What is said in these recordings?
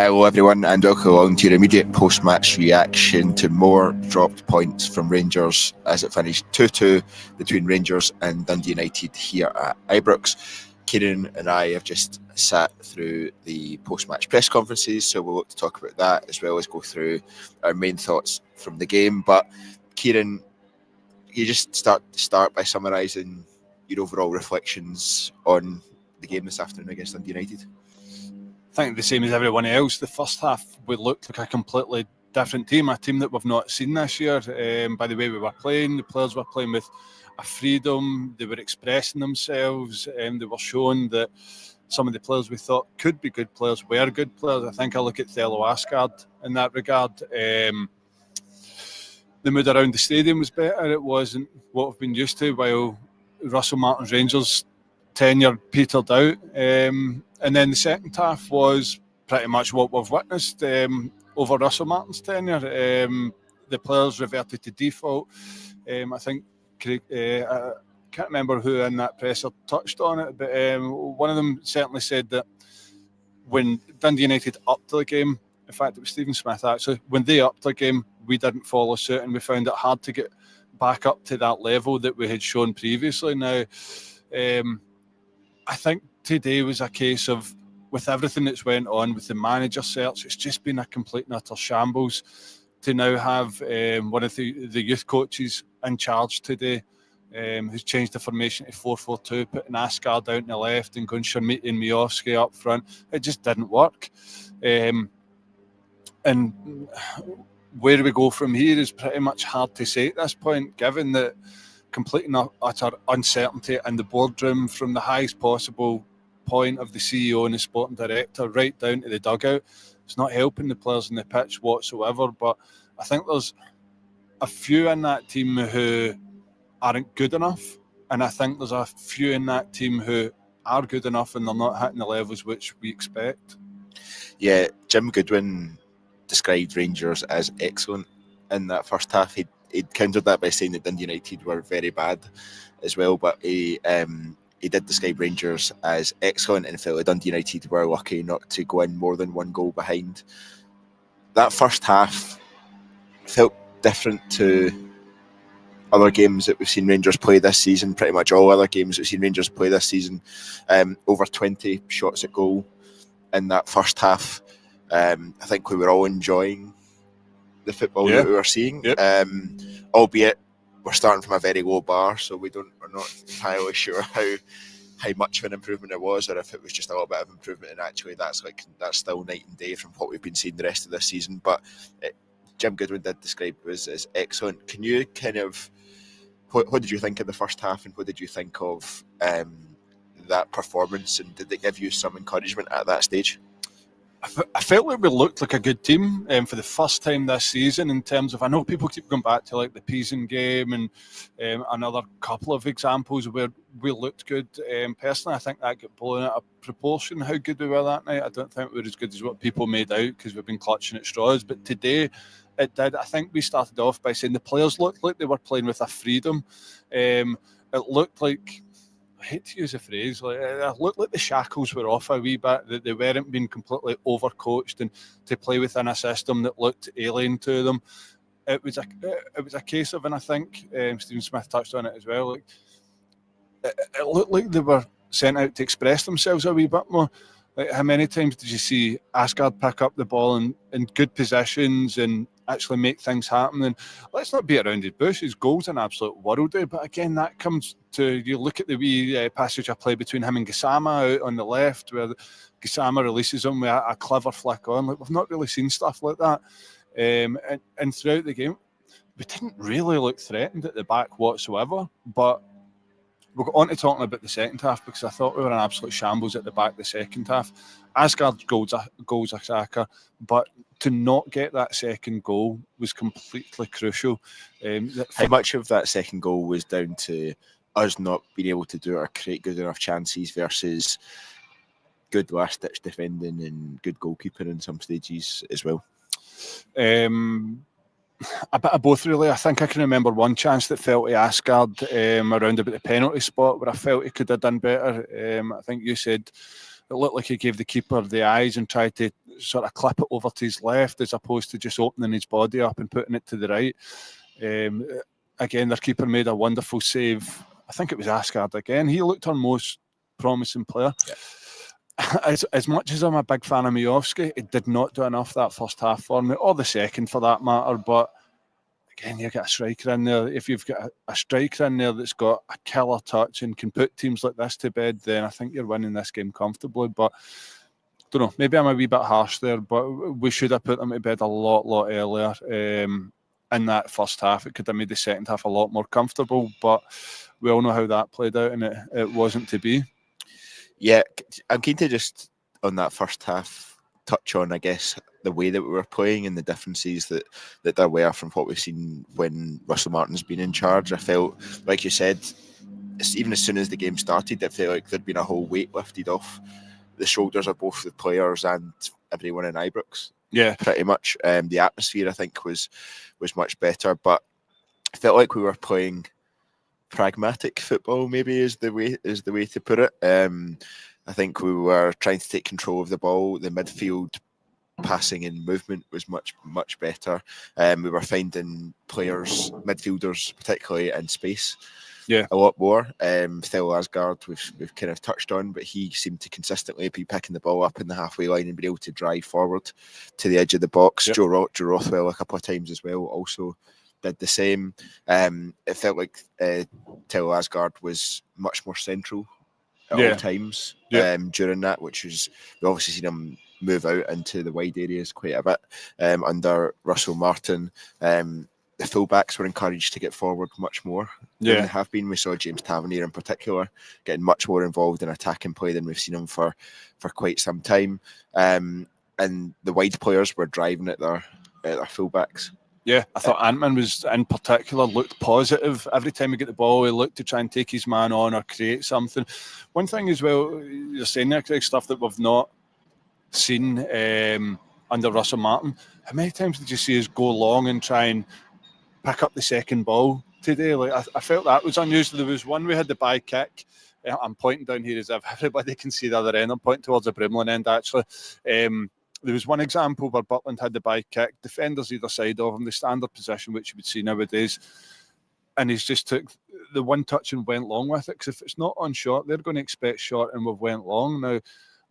Hello everyone and welcome along to your immediate post-match reaction to more dropped points from Rangers as it finished 2-2 between Rangers and Dundee United here at Ibrox. Kyran and I have just sat through the post-match press conferences, so we'll look to talk about that as well as go through our main thoughts from the game. But Kyran, you just start by summarising your overall reflections on the game this afternoon against Dundee United. I think the same as everyone else. The first half, we looked like a completely different team, a team that we've not seen this year. By the way we were playing, the players were playing with a freedom, they were expressing themselves, and they were showing that some of the players we thought could be good players were good players. I think I look at Thelo Asgard in that regard. The mood around the stadium was better. It wasn't what we've been used to, while Russell Martin's Rangers tenure petered out. And then the second half was pretty much what we've witnessed over Russell Martin's tenure. The players reverted to default. I think I can't remember who in that presser touched on it, but one of them certainly said that when Dundee United upped the game, in fact it was Stephen Smith actually, when they upped the game, we didn't follow suit and we found it hard to get back up to that level that we had shown previously. Now, I think today was a case of, with everything that's went on with the manager search, it's just been a complete and utter shambles. To now have one of the youth coaches in charge today, who's changed the formation to 4-4-2, putting Asgard out on the left and going Sharmiti and Miovski up front, it just didn't work. And where do we go from here is pretty much hard to say at this point, given that complete and utter uncertainty in the boardroom from the highest possible point of the CEO and the sporting director right down to the dugout. It's not helping the players on the pitch whatsoever, but I think there's a few in that team who aren't good enough, and I think there's a few in that team who are good enough and they're not hitting the levels which we expect. Yeah, Jim Goodwin described Rangers as excellent in that first half. He'd countered that by saying that Dundee United were very bad as well, but he did describe Rangers as excellent and felt that Dundee United were lucky not to go in more than one goal behind. That first half felt different to other games that we've seen Rangers play this season, pretty much all other games we've seen Rangers play this season. Over 20 shots at goal in that first half. I think we were all enjoying the football that we were seeing, albeit we're starting from a very low bar, so we're not entirely sure how much of an improvement there was, or if it was just a little bit of improvement. And actually, that's still night and day from what we've been seeing the rest of this season. But Jim Goodwin did describe it as excellent. Can you kind of what did you think of the first half, and what did you think of that performance, and did it give you some encouragement at that stage? I felt like we looked like a good team for the first time this season, in terms of, I know people keep going back to like the Pisen game and another couple of examples where we looked good. Personally, I think that got blown out of proportion how good we were that night. I don't think we were as good as what people made out, because we've been clutching at straws. But today, it did. I think we started off by saying the players looked like they were playing with a freedom. It looked like, I hate to use a phrase, like it looked like the shackles were off a wee bit, that they weren't being completely overcoached and to play within a system that looked alien to them. It was a case of, and I think Stephen Smith touched on it as well, like it looked like they were sent out to express themselves a wee bit more. Like, how many times did you see Asgard pick up the ball in good positions and actually make things happen? And let's not beat around the bush. His goal's an absolute worldie, but again, that comes to, you look at the wee passage I play between him and Gassama out on the left, where Gassama releases him with a clever flick on. Like, we've not really seen stuff like that. And throughout the game, we didn't really look threatened at the back whatsoever, but we'll go on to talking about the second half, because I thought we were in absolute shambles at the back the second half. Asgard's goal's a cracker, but to not get that second goal was completely crucial. How much of that second goal was down to us not being able to do or create good enough chances versus good last-ditch defending and good goalkeeping in some stages as well? A bit of both, really. I think I can remember one chance that fell to Asgard around about the penalty spot, where I felt he could have done better. I think you said it looked like he gave the keeper the eyes and tried to sort of clip it over to his left as opposed to just opening his body up and putting it to the right. Again, their keeper made a wonderful save. I think it was Asgard again. He looked our most promising player. Yeah. As much as I'm a big fan of Miovski, it did not do enough that first half for me, or the second for that matter. But again, you get a striker in there. If you've got a striker in there that's got a killer touch and can put teams like this to bed, then I think you're winning this game comfortably. But I don't know, maybe I'm a wee bit harsh there, but we should have put them to bed a lot earlier. In that first half, it could have made the second half a lot more comfortable, but we all know how that played out, and it wasn't to be. Yeah, I'm keen to just, on that first half, touch on, I guess, the way that we were playing and the differences that there were from what we've seen when Russell Martin's been in charge. I felt, like you said, even as soon as the game started, it felt like there'd been a whole weight lifted off the shoulders of both the players and everyone in Ibrox. Yeah, pretty much. The atmosphere, I think, was much better, but I felt like we were playing pragmatic football. Maybe is the way to put it. I think we were trying to take control of the ball. The midfield passing and movement was much better. We were finding players, midfielders particularly, in space. Yeah, a lot more. Theo Asgard, we've kind of touched on, but he seemed to consistently be picking the ball up in the halfway line and be able to drive forward to the edge of the box. Yep. Joe Rothwell a couple of times as well also did the same. It felt like Theo Asgard was much more central at all times during that, which was, we've obviously seen him move out into the wide areas quite a bit under Russell Martin. The fullbacks were encouraged to get forward much more than they have been. We saw James Tavernier in particular getting much more involved in attacking play than we've seen him for quite some time. And the wide players were driving at their fullbacks. Yeah, I thought Antman was, in particular, looked positive. Every time he got the ball, he looked to try and take his man on or create something. One thing as well, you're saying there, Craig, stuff that we've not seen under Russell Martin. How many times did you see us go long and try and pick up the second ball today? Like I felt that was unusual. There was one we had the by kick. I'm pointing down here as if everybody can see the other end. I'm pointing towards the Brimlin end, actually. There was one example where Butland had the by kick, defenders either side of him, the standard position which you would see nowadays, and he's just took the one touch and went long with it, because if it's not on short, they're going to expect short, and we've went long. Now,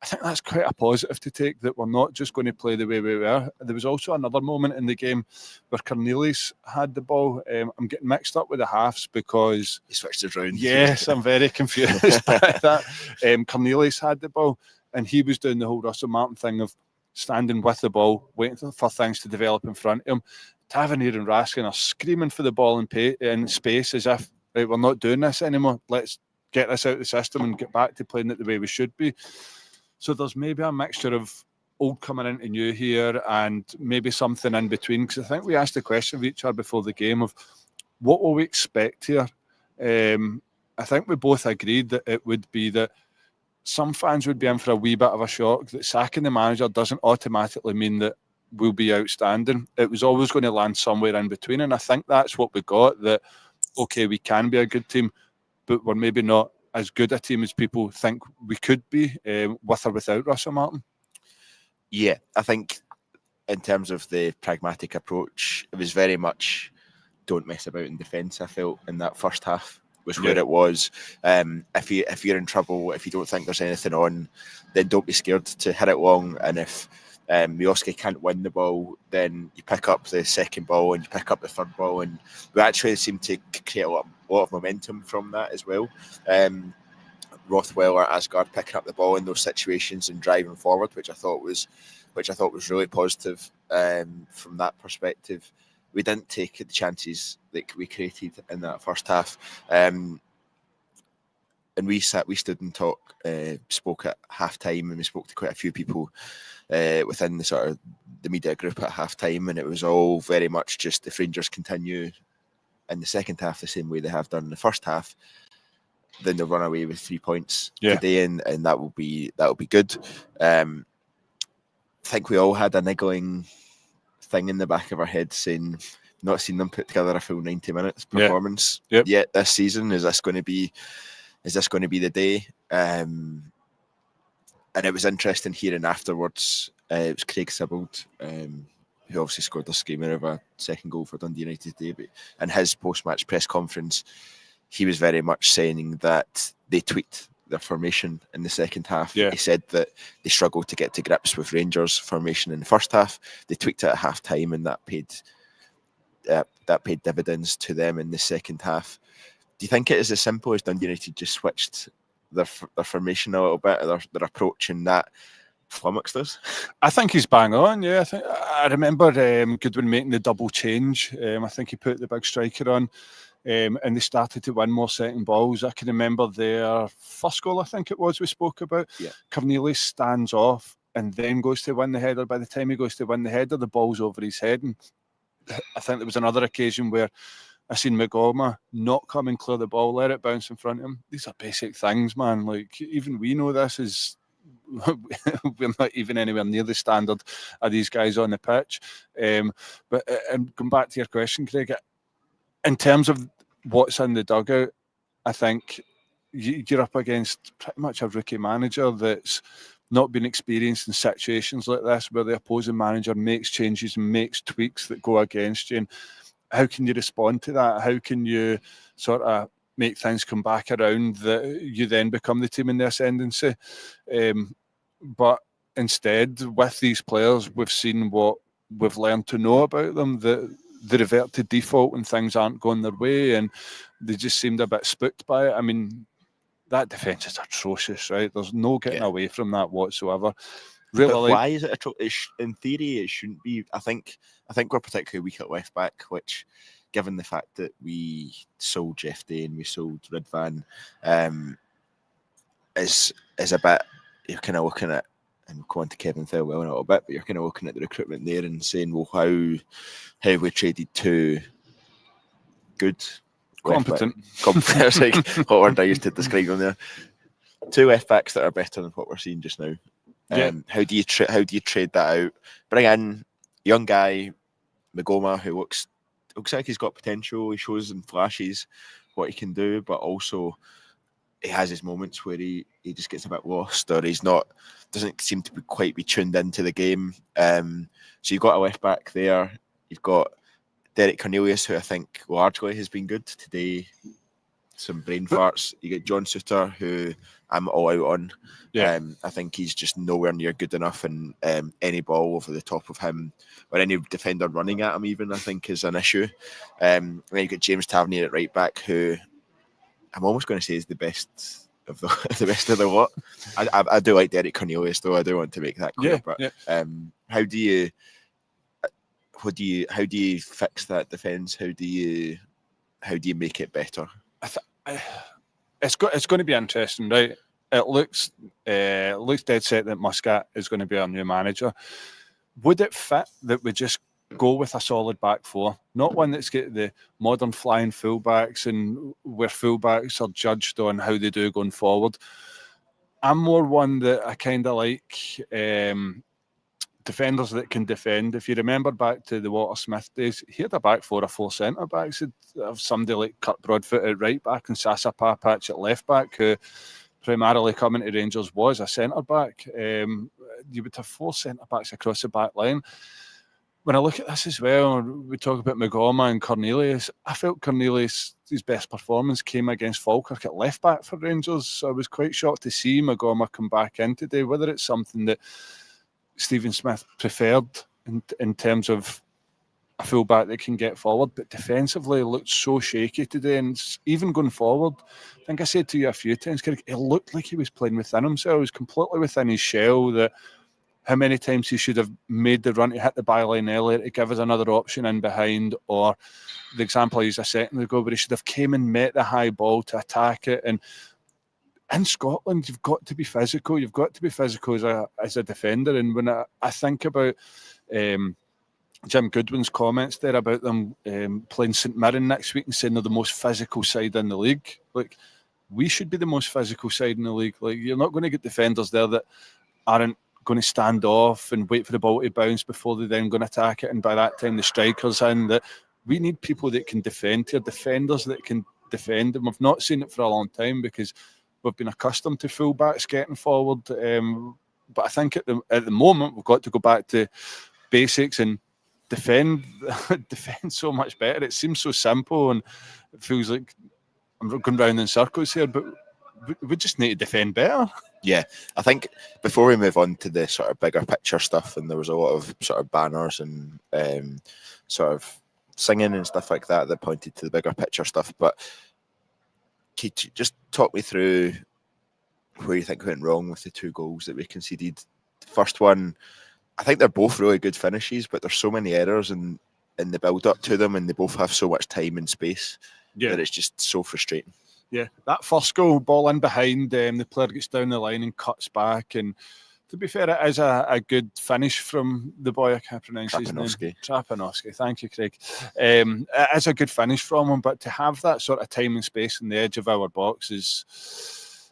I think that's quite a positive to take, that we're not just going to play the way we were. There was also another moment in the game where Cornelius had the ball. I'm getting mixed up with the halves because he switched it around. Yes, I'm very confused by that. Cornelius had the ball, and he was doing the whole Russell Martin thing of standing with the ball, waiting for things to develop in front of him. Tavernier and Raskin are screaming for the ball in space as if, right, we're not doing this anymore. Let's get this out of the system and get back to playing it the way we should be. So there's maybe a mixture of old coming into new here and maybe something in between. Because I think we asked the question of each other before the game of what will we expect here? I think we both agreed that it would be that some fans would be in for a wee bit of a shock, that sacking the manager doesn't automatically mean that we'll be outstanding. It was always going to land somewhere in between. And I think that's what we got, that, okay, we can be a good team, but we're maybe not as good a team as people think we could be, with or without Russell Martin. Yeah, I think in terms of the pragmatic approach, it was very much don't mess about in defence. I felt in that first half was where it was. If you're in trouble, if you don't think there's anything on, then don't be scared to hit it long. And if Miovski can't win the ball, then you pick up the second ball and you pick up the third ball, and we actually seem to create a lot of momentum from that as well. Rothwell or Asgard picking up the ball in those situations and driving forward, which I thought was really positive from that perspective. We didn't take the chances that we created in that first half, and we stood and spoke at half time, and we spoke to quite a few people within the sort of the media group at half time, and it was all very much just if Rangers continue in the second half the same way they have done in the first half, then they'll run away with 3 points today, and that will be good. I think we all had a niggling thing in the back of our head saying, not seen them put together a full 90 minutes performance yet this season. Is this going to be the day? And it was interesting hearing afterwards. It was Craig Sibbald, who obviously scored the screamer of a second goal for Dundee United today. But in his post-match press conference, he was very much saying that they tweaked their formation in the second half. Yeah. He said that they struggled to get to grips with Rangers' formation in the first half. They tweaked it at half time, and that paid dividends to them in the second half. Do you think it is as simple as Dundee United just switched their formation a little bit, their approach, and that flummoxed us? I think he's bang on. Yeah, I remember Goodwin making the double change. I think he put the big striker on. And they started to win more second balls. I can remember their first goal, I think it was, we spoke about. Yeah. Cornelius stands off and then goes to win the header. By the time he goes to win the header, the ball's over his head. And I think there was another occasion where I seen Magoma not come and clear the ball, let it bounce in front of him. These are basic things, man. Like, even we know this is... we're not even anywhere near the standard of these guys on the pitch. But going back to your question, Craig, in terms of what's in the dugout, I think you're up against pretty much a rookie manager that's not been experienced in situations like this, where the opposing manager makes changes and makes tweaks that go against you. And how can you respond to that? How can you sort of make things come back around that you then become the team in the ascendancy? But instead, with these players, we've seen what we've learned to know about them, that they revert to default when things aren't going their way, and they just seemed a bit spooked by it. I mean, that defence is atrocious, right? There's no getting away from that whatsoever. Really, but why is it atrocious? In theory, it shouldn't be. I think we're particularly weak at left back, which, given the fact that we sold Jeff Day and we sold Ridvan, is a bit. You're kind of looking at, and we'll go on to Kevin Thelwell in a little bit, but you're kind of looking at the recruitment there and saying, well, how we traded two good, competent. I was like, what word I used to describe them there? Two left backs that are better than what we're seeing just now. How do you trade that out? Bring in young guy, Magoma, who looks like he's got potential. He shows in flashes what he can do, but also he has his moments where he just gets a bit lost, or doesn't seem to quite be tuned into the game. So you've got a left back there. You've got Derek Cornelius, who I think largely has been good today. Some brain farts. You get John Suter, who I'm all out on. Yeah. I think he's just nowhere near good enough, and any ball over the top of him, or any defender running at him even, I think is an issue. And then you get James Tavernier at right back, who I'm almost going to say is the best of the best of the lot. I do like Derek Cornelius, though. I do want to make that clear. How do you fix that defence? How do you make it better? It's going to be interesting, right? It looks dead set that Muscat is going to be our new manager. Would it fit that we just go with a solid back four, not one that's got the modern flying fullbacks and where fullbacks are judged on how they do going forward? I'm more one that I kind of like defenders that can defend. If you remember back to the Walter Smith days, he had a back four of four centre backs. He'd have somebody like Kurt Broadfoot at right back and Sasa Papach at left back, who primarily coming to Rangers was a centre back. You would have four centre backs across the back line. When I look at this as well, we talk about Magoma and Cornelius. I felt Cornelius' best performance came against Falkirk at left back for Rangers. So I was quite shocked to see Magoma come back in today. Whether it's something that Stephen Smith preferred in terms of a fullback that can get forward, but defensively looked so shaky today. And even going forward, I think I said to you a few times, it looked like he was playing within himself. He was completely within his shell. That how many times he should have made the run to hit the byline earlier to give us another option in behind, or the example I used a second ago where he should have came and met the high ball to attack it. And in Scotland, you've got to be physical. You've got to be physical as a defender. And when I think about Jim Goodwin's comments there about them playing St Mirren next week and saying they're the most physical side in the league, like, we should be the most physical side in the league. Like, you're not going to get defenders there that aren't going to stand off and wait for the ball to bounce before they then going to attack it. And by that time, the striker's in. That we need people that can defend here, defenders that can defend. And we've not seen it for a long time because we've been accustomed to fullbacks getting forward. But I think at the moment we've got to go back to basics and defend so much better. It seems so simple, and it feels like I'm going round in circles here, but we just need to defend better. Yeah, I think before we move on to the sort of bigger picture stuff, and there was a lot of sort of banners and sort of singing and stuff like that pointed to the bigger picture stuff. But could you just talk me through where you think went wrong with the 2 goals that we conceded? The first one, I think they're both really good finishes, but there's so many errors in the build up to them, and they both have so much time and space that it's just so frustrating. Yeah, that first goal, ball in behind, the player gets down the line and cuts back. And to be fair, it is a good finish from the boy. I can't pronounce his name. Trapanovsky. Thank you, Craig. It is a good finish from him, but to have that sort of time and space on the edge of our box it's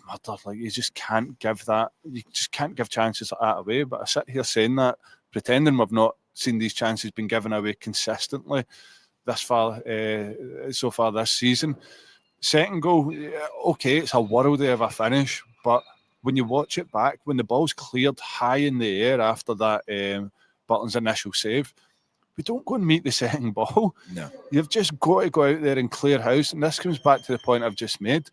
murder. Like, you just can't give that. You just can't give chances like that away. But I sit here saying that, pretending we've not seen these chances being given away consistently so far this season. Second goal, okay, it's a worldie of a finish, but when you watch it back, when the ball's cleared high in the air after that Butland's initial save, we don't go and meet the second ball. No. You've just got to go out there and clear house, and this comes back to the point I've just made.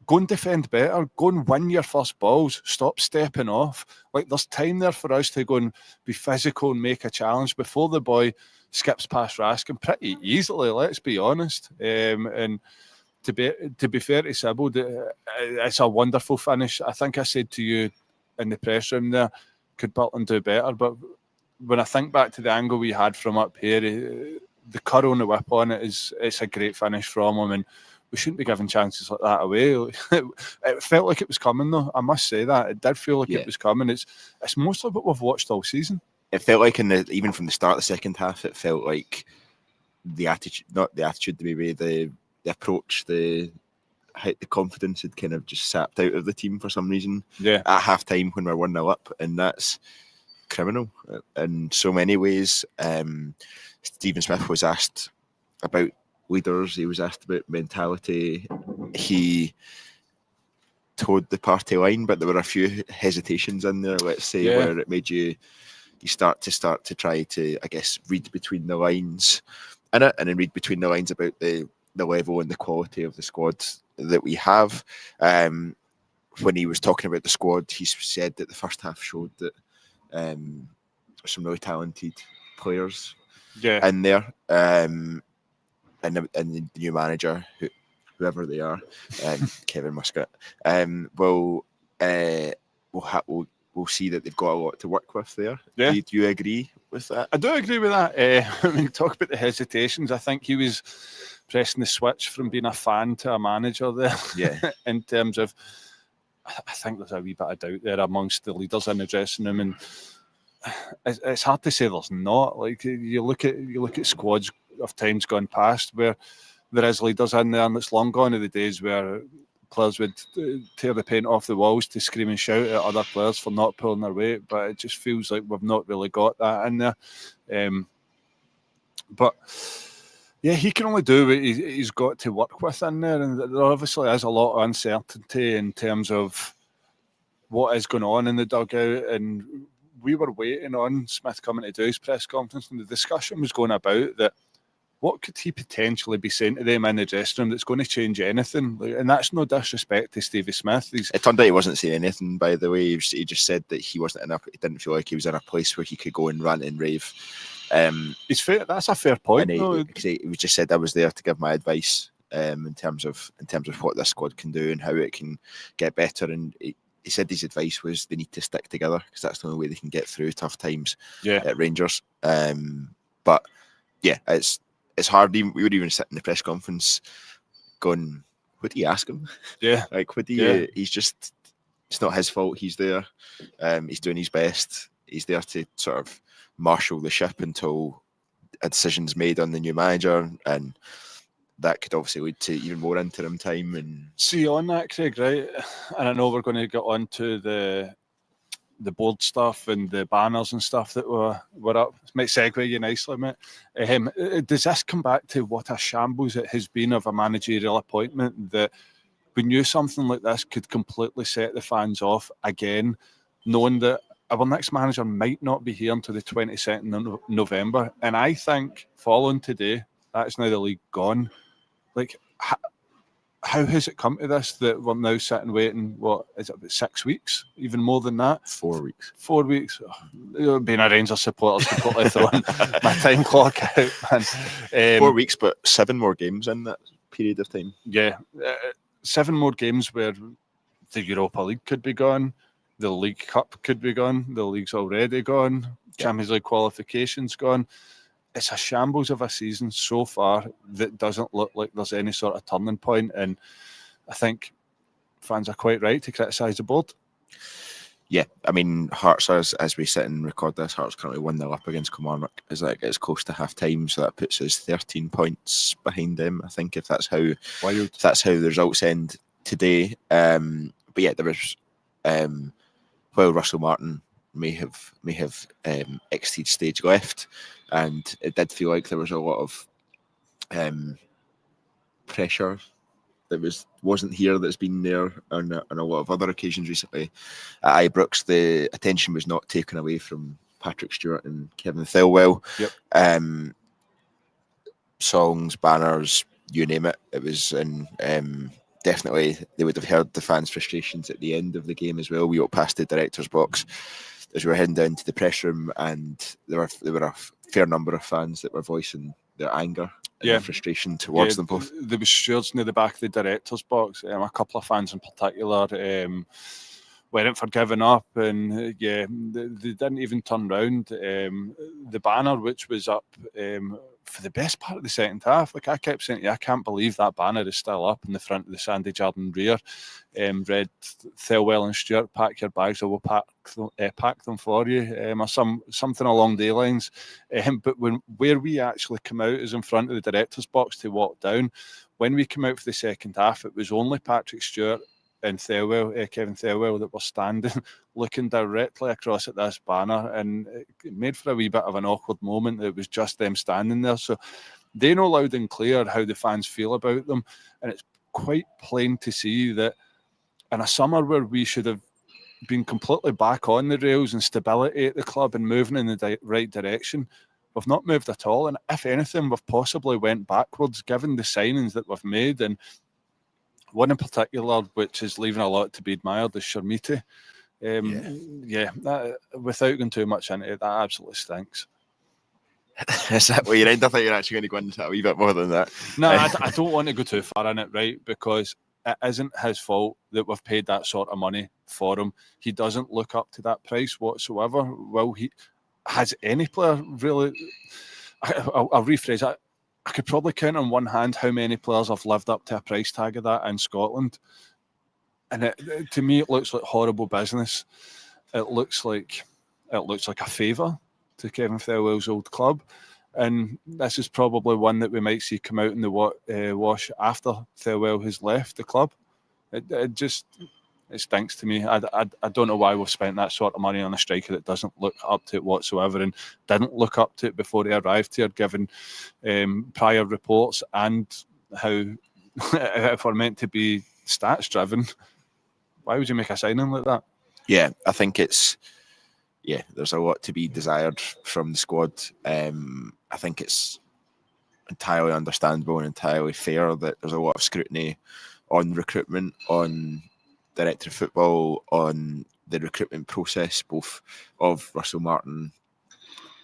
Go and defend better. Go and win your first balls. Stop stepping off. Like, there's time there for us to go and be physical and make a challenge before the boy skips past Raskin pretty easily, let's be honest. And to be fair to Sybil, it's a wonderful finish. I think I said to you in the press room there, could Butland do better? But when I think back to the angle we had from up here, the curl and the whip on it's a great finish from him, and we shouldn't be giving chances like that away. It felt like it was coming, though. I must say that. It did feel like it was coming. It's mostly what we've watched all season. It felt like even from the start of the second half, it felt like the attitude, not the attitude, maybe the approach, the confidence had kind of just sapped out of the team for some reason. Yeah. At half time when we're 1-0 up, and that's criminal in so many ways. Stephen Smith was asked about leaders, he was asked about mentality. He towed the party line, but there were a few hesitations in there, let's say, where it made you start to try to, I guess, read between the lines in it, and then read between the lines about the level and the quality of the squad that we have. When he was talking about the squad, he said that the first half showed that some really talented players in there, and the new manager, whoever they are, Kevin Muscat, we'll see that they've got a lot to work with there. Yeah. Do you agree with that? I do agree with that. When you talk about the hesitations, I think he was pressing the switch from being a fan to a manager there. Yeah. In terms of, I think there's a wee bit of doubt there amongst the leaders in the dressing room, and it's hard to say there's not. Like, you look at squads of times gone past where there is leaders in there, and it's long gone are the days where players would tear the paint off the walls to scream and shout at other players for not pulling their weight. But it just feels like we've not really got that in there. But yeah, he can only do what he's got to work with in there, and there obviously is a lot of uncertainty in terms of what is going on in the dugout. And we were waiting on Smith coming to do his press conference, and the discussion was going about that. What could he potentially be saying to them in the dressing room that's going to change anything? And that's no disrespect to Stevie Smith. It turned out he wasn't saying anything, by the way. He just said that he didn't feel like he was in a place where he could go and rant and rave. It's fair. That's a fair point. He just said I was there to give my advice in terms of what this squad can do and how it can get better. And he said his advice was they need to stick together because that's the only way they can get through tough times at Rangers. But yeah, it's hard. We would even sit in the press conference going, what do you ask him? Yeah. Like, what do you, it's not his fault. He's there. He's doing his best. He's there to sort of marshal the ship until a decision's made on the new manager. And that could obviously lead to even more interim time. And see, on that, Craig, right? And I know we're going to get on to the board stuff and the banners and stuff that were up. It might segue you nicely, mate. Does this come back to what a shambles it has been of a managerial appointment that we knew something like this could completely set the fans off again, knowing that our next manager might not be here until the 22nd of November. And I think following today, that's now the league gone. Like, how has it come to this that we're now sitting waiting, what is it, about 6 weeks? Even more than that? 4 weeks. 4 weeks. Oh, being a Rangers supporter is completely throwing my time clock out, man. 4 weeks, but 7 more games in that period of time. Yeah. 7 more games where the Europa League could be gone, the League Cup could be gone, the league's already gone, Champions League qualifications gone. It's a shambles of a season so far that doesn't look like there's any sort of turning point, and I think fans are quite right to criticise the board. Yeah, I mean, Hearts, as we sit and record this, Hearts currently 1-0 up against Kilmarnock. It's close to half time, so that puts us 13 points behind them. I think if that's how the results end today. But yeah, there was while Russell Martin may have exited stage left, and it did feel like there was a lot of pressure that wasn't here that's been there on a lot of other occasions recently. At Ibrox, the attention was not taken away from Patrick Stewart and Kevin Thelwell. Yep. Songs, banners, you name it. It was, and definitely they would have heard the fans' frustrations at the end of the game as well. We walked past the director's box as we were heading down to the press room, and there were a fair number of fans that were voicing their anger and their frustration towards them both. There was stewards near the back of the director's box. A couple of fans in particular weren't for giving up, and they didn't even turn round. The banner, which was up for the best part of the second half, like I kept saying, I can't believe that banner is still up in the front of the Sandy Jardine rear. Read Thelwell and Stewart, pack your bags, or we'll pack them for you, or something along those lines. But where we actually come out is in front of the director's box to walk down. When we came out for the second half, it was only Patrick Stewart and Kevin Thelwell, that were standing looking directly across at this banner, and it made for a wee bit of an awkward moment. It was just them standing there, so they know loud and clear how the fans feel about them, and it's quite plain to see that in a summer where we should have been completely back on the rails and stability at the club and moving in the right direction, we've not moved at all, and if anything, we've possibly went backwards given the signings that we've made. And one in particular, which is leaving a lot to be admired, is Sharmiti. Without going too much into it, that absolutely stinks. Is that what you're in? I thought you're actually going to go into a wee bit more than that. No, I don't want to go too far in it, right? Because it isn't his fault that we've paid that sort of money for him. He doesn't look up to that price whatsoever. Well, has any player really? I'll rephrase that. I could probably count on one hand how many players have lived up to a price tag of that in Scotland. And to me, it looks like horrible business. It looks like a favour to Kevin Thelwell's old club. And this is probably one that we might see come out in the wash after Thelwell has left the club. It stinks to me. I don't know why we've spent that sort of money on a striker that doesn't look up to it whatsoever, and didn't look up to it before he arrived here, given prior reports and how if we're meant to be stats driven, why would you make a signing like that? Yeah, I think there's a lot to be desired from the squad. I think it's entirely understandable and entirely fair that there's a lot of scrutiny on recruitment, on director of football, on the recruitment process, both of Russell Martin,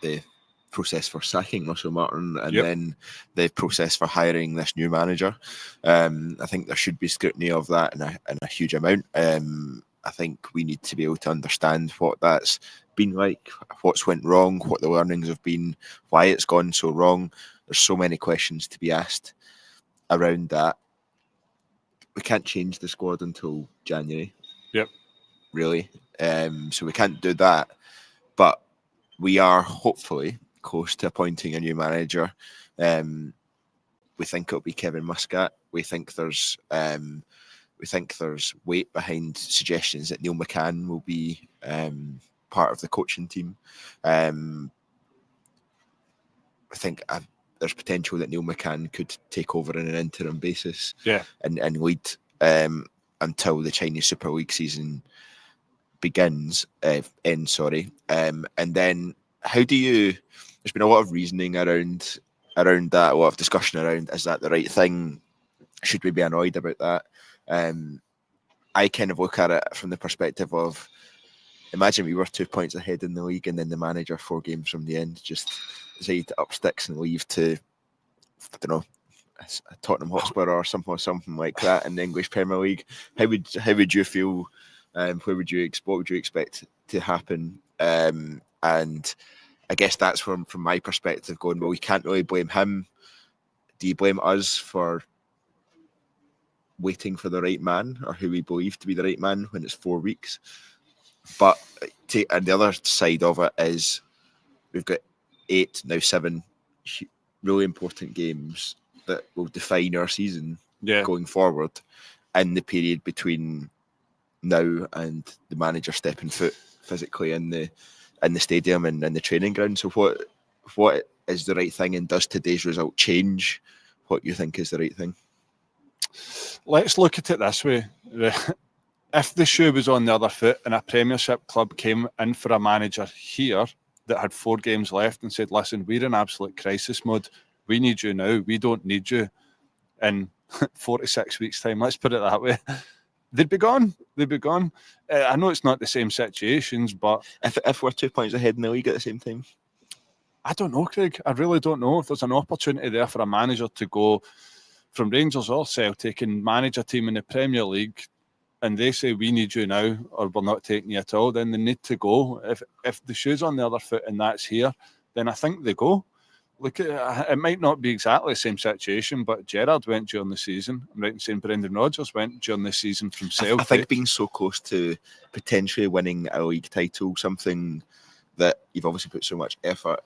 the process for sacking Russell Martin, and then the process for hiring this new manager. I think there should be scrutiny of that in a huge amount. I think we need to be able to understand what that's been like, what's went wrong, what the learnings have been, why it's gone so wrong. There's so many questions to be asked around that. We can't change the squad until January. Yep. Really. So we can't do that. But we are hopefully close to appointing a new manager. We think it'll be Kevin Muscat. We think there's weight behind suggestions that Neil McCann will be part of the coaching team. I think there's potential that Neil McCann could take over on an interim basis and lead until the Chinese Super League season ends. And then how do you? There's been a lot of reasoning around that, a lot of discussion around, is that the right thing? Should we be annoyed about that? I kind of look at it from the perspective of, imagine we were 2 points ahead in the league, and then the manager 4 games from the end just decided to up sticks and leave to, I don't know, Tottenham Hotspur or something like that in the English Premier League. How would you feel? What would you expect to happen? And I guess that's from my perspective, going, well, we can't really blame him. Do you blame us for waiting for the right man, or who we believe to be the right man, when it's 4 weeks? But and the other side of it is, we've got 8, now 7 really important games that will define our season going forward, in the period between now and the manager stepping foot physically in the stadium and in the training ground. So what is the right thing, and does today's result change what you think is the right thing? Let's look at it this way. If the shoe was on the other foot and a Premiership club came in for a manager here that had 4 games left and said, listen, we're in absolute crisis mode, we need you now, we don't need you in 4 to 6 weeks' time, let's put it that way, they'd be gone. I know it's not the same situations, but if we're 2 points ahead in the league at the same time, I don't know, Craig. I really don't know. If there's an opportunity there for a manager to go from Rangers or Celtic and manage a team in the Premier League, and they say, we need you now, or we're not taking you at all, then they need to go. If the shoe's on the other foot and that's here, then I think they go. Look, it might not be exactly the same situation, but Gerrard went during the season. I'm right in saying Brendan Rodgers went during the season from Celtic. I think being so close to potentially winning a league title, something that you've obviously put so much effort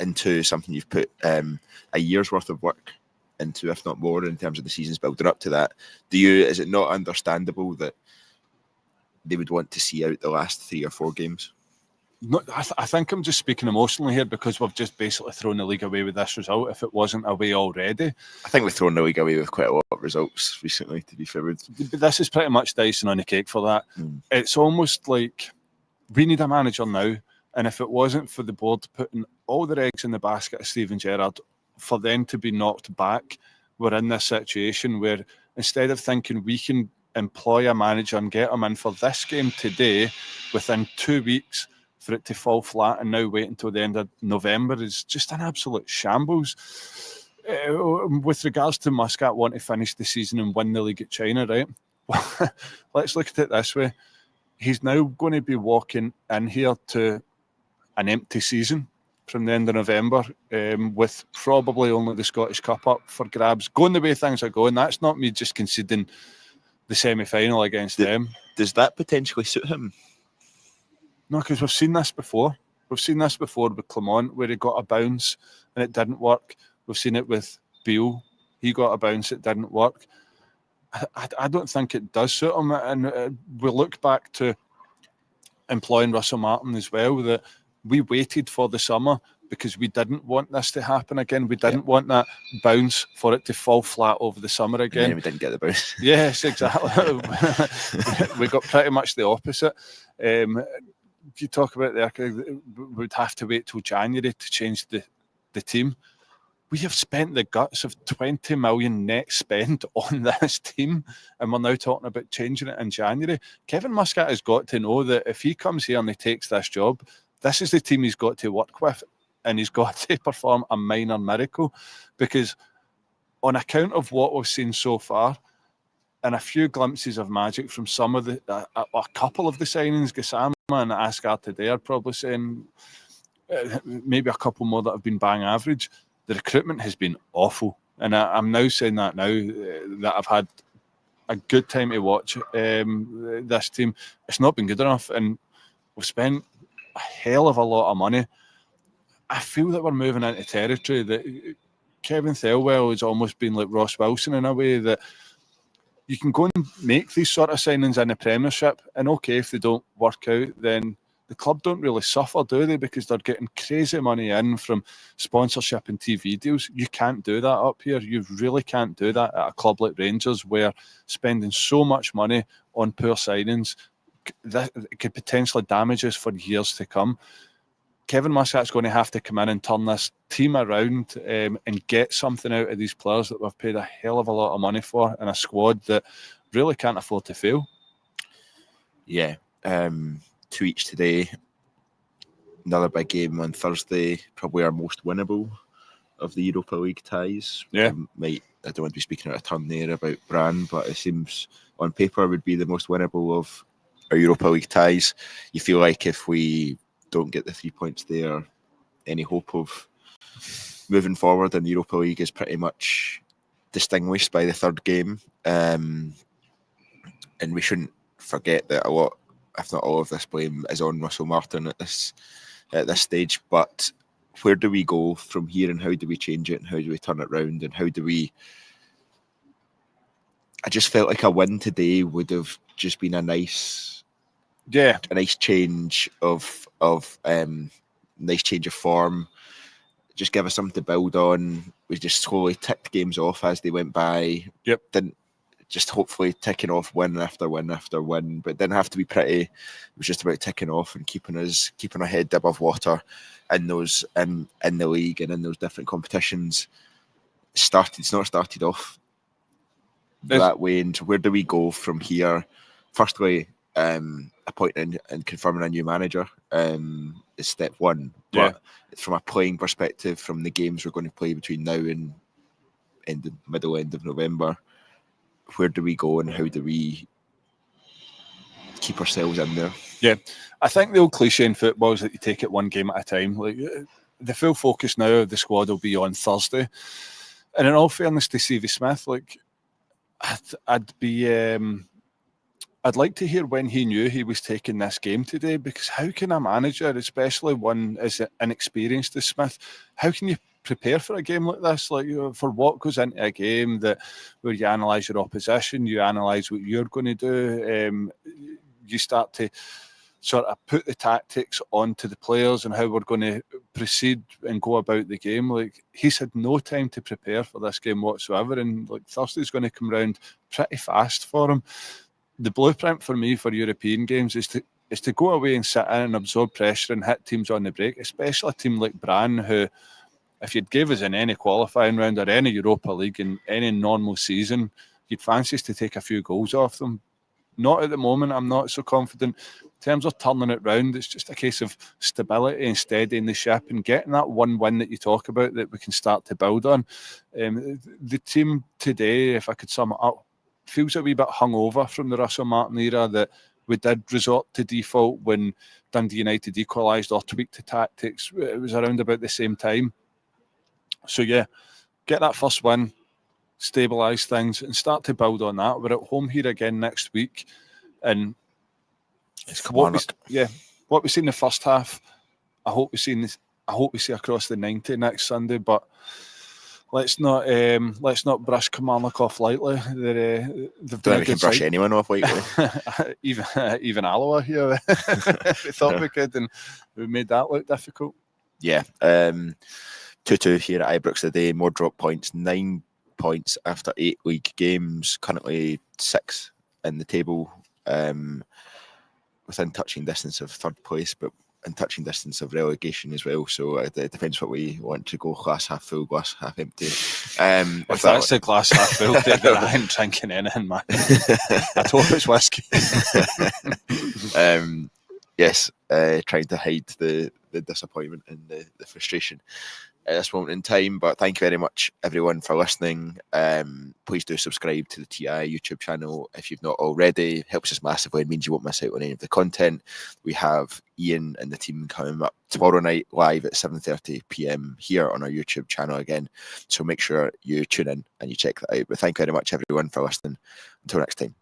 into, something you've put a year's worth of work into, if not more, in terms of the seasons building up to that. Is it not understandable that they would want to see out the last 3 or 4 games? No, I think I'm just speaking emotionally here, because we've just basically thrown the league away with this result, if it wasn't away already. I think we've thrown the league away with quite a lot of results recently, to be fair. This is pretty much the icing on the cake for that. It's almost like we need a manager now, and if it wasn't for the board putting all their eggs in the basket of Steven Gerrard, for them to be knocked back, we're in this situation where, instead of thinking we can employ a manager and get him in for this game today, within 2 weeks, for it to fall flat and now wait until the end of November is just an absolute shambles. With regards to Muscat wanting to finish the season and win the league at China, right? Let's look at it this way. He's now going to be walking in here to an empty season from the end of November, with probably only the Scottish Cup up for grabs, going the way things are going. That's not me just conceding the semi-final against them. Does that potentially suit him? No, because we've seen this before. We've seen this before with Clement, where he got a bounce and it didn't work. We've seen it with Beale. He got a bounce, it didn't work. I don't think it does suit him. And we look back to employing Russell Martin as well, that we waited for the summer because we didn't want this to happen again. We didn't want that bounce for it to fall flat over the summer again. And we didn't get the bounce. Yes, exactly. We got pretty much the opposite. You talk about there, we would have to wait till January to change the team. We have spent the guts of 20 million net spend on this team, and we're now talking about changing it in January. Kevin Muscat has got to know that if he comes here and he takes this job, this is the team he's got to work with, and he's got to perform a minor miracle, because on account of what we've seen so far, and a few glimpses of magic from some of a couple of the signings, Gassama and Ascar today are probably saying, maybe a couple more that have been bang average. The recruitment has been awful, and I'm now saying that now that I've had a good time to watch this team. It's not been good enough, and we've spent a hell of a lot of money. I feel that we're moving into territory that Kevin Thelwell has almost been like Ross Wilson in a way, that you can go and make these sort of signings in the Premiership, and okay, if they don't work out, then the club don't really suffer, do they? Because they're getting crazy money in from sponsorship and TV deals. You can't do that up here. You really can't do that at a club like Rangers, where spending so much money on poor signings that could potentially damage us for years to come. Kevin Muscat's going to have to come in and turn this team around and get something out of these players that we've paid a hell of a lot of money for, in a squad that really can't afford to fail. Yeah, 2 each today. Another big game on Thursday, probably our most winnable of the Europa League ties. Yeah. I don't want to be speaking out of turn there about Bran, but it seems on paper would be the most winnable of our Europa League ties. You feel like if we don't get the 3 points there, any hope of moving forward in the Europa League is pretty much distinguished by the third game. And we shouldn't forget that a lot, if not all of this blame, is on Russell Martin at this stage. But where do we go from here, and how do we change it, and how do we turn it round, and how do we... I just felt like a win today would have just been a nice change of nice change of form. Just give us something to build on. We just slowly ticked games off as they went by. Yep. Didn't just hopefully ticking off win after win after win, but it didn't have to be pretty. It was just about ticking off and keeping our head above water in those in the league and in those different competitions. It's not started off that way. And where do we go from here? Firstly, appointing and confirming a new manager is step one. But from a playing perspective, from the games we're going to play between now and the middle end of November, where do we go and how do we keep ourselves in there? Yeah, I think the old cliche in football is that you take it one game at a time. Like, the full focus now of the squad will be on Thursday. And in all fairness to Stevie Smith, like, I'd like to hear when he knew he was taking this game today, because how can a manager, especially one as inexperienced as Smith, how can you prepare for a game like this? Like, for what goes into a game where you analyse your opposition, you analyse what you're going to do, you start to sort of put the tactics onto the players and how we're going to proceed and go about the game. Like, he's had no time to prepare for this game whatsoever, and like, Thursday's going to come round pretty fast for him. The blueprint for me for European games is to go away and sit in and absorb pressure and hit teams on the break, especially a team like Bran, who, if you'd gave us in any qualifying round or any Europa League in any normal season, you'd fancy us to take a few goals off them. Not at the moment. I'm not so confident. In terms of turning it round, it's just a case of stability and steadying the ship and getting that one win that you talk about that we can start to build on. The team today, if I could sum it up, feels a wee bit hungover from the Russell Martin era, that we did resort to default when Dundee United equalised or tweaked the tactics. It was around about the same time. So yeah, get that first win, stabilise things and start to build on that. We're at home here again next week, and what we see in the first half, I hope we see across the 90 next Sunday. But let's not brush Kilmarnock off lightly. They've done a good brush side. Anyone off lightly. even Alloa here. We thought we could, and we made that look difficult. Yeah. 2-2 here at Ibrox today. More drop points. 9 points after 8 league games. Currently 6 in the table. Within touching distance of third place, but in touching distance of relegation as well. So it depends what we want to go. Glass half full, glass half empty. If that's the glass half full, then I ain't drinking anything, man. I hope it's whiskey. Yes, trying to hide the disappointment and the frustration at this moment in time. But thank you very much, everyone, for listening. Please do subscribe to the TI YouTube channel if you've not already. It helps us massively. It means you won't miss out on any of the content. We have Ian and the team coming up tomorrow night live at 7:30 p.m. here on our YouTube channel again. So make sure you tune in and you check that out. But thank you very much, everyone, for listening. Until next time.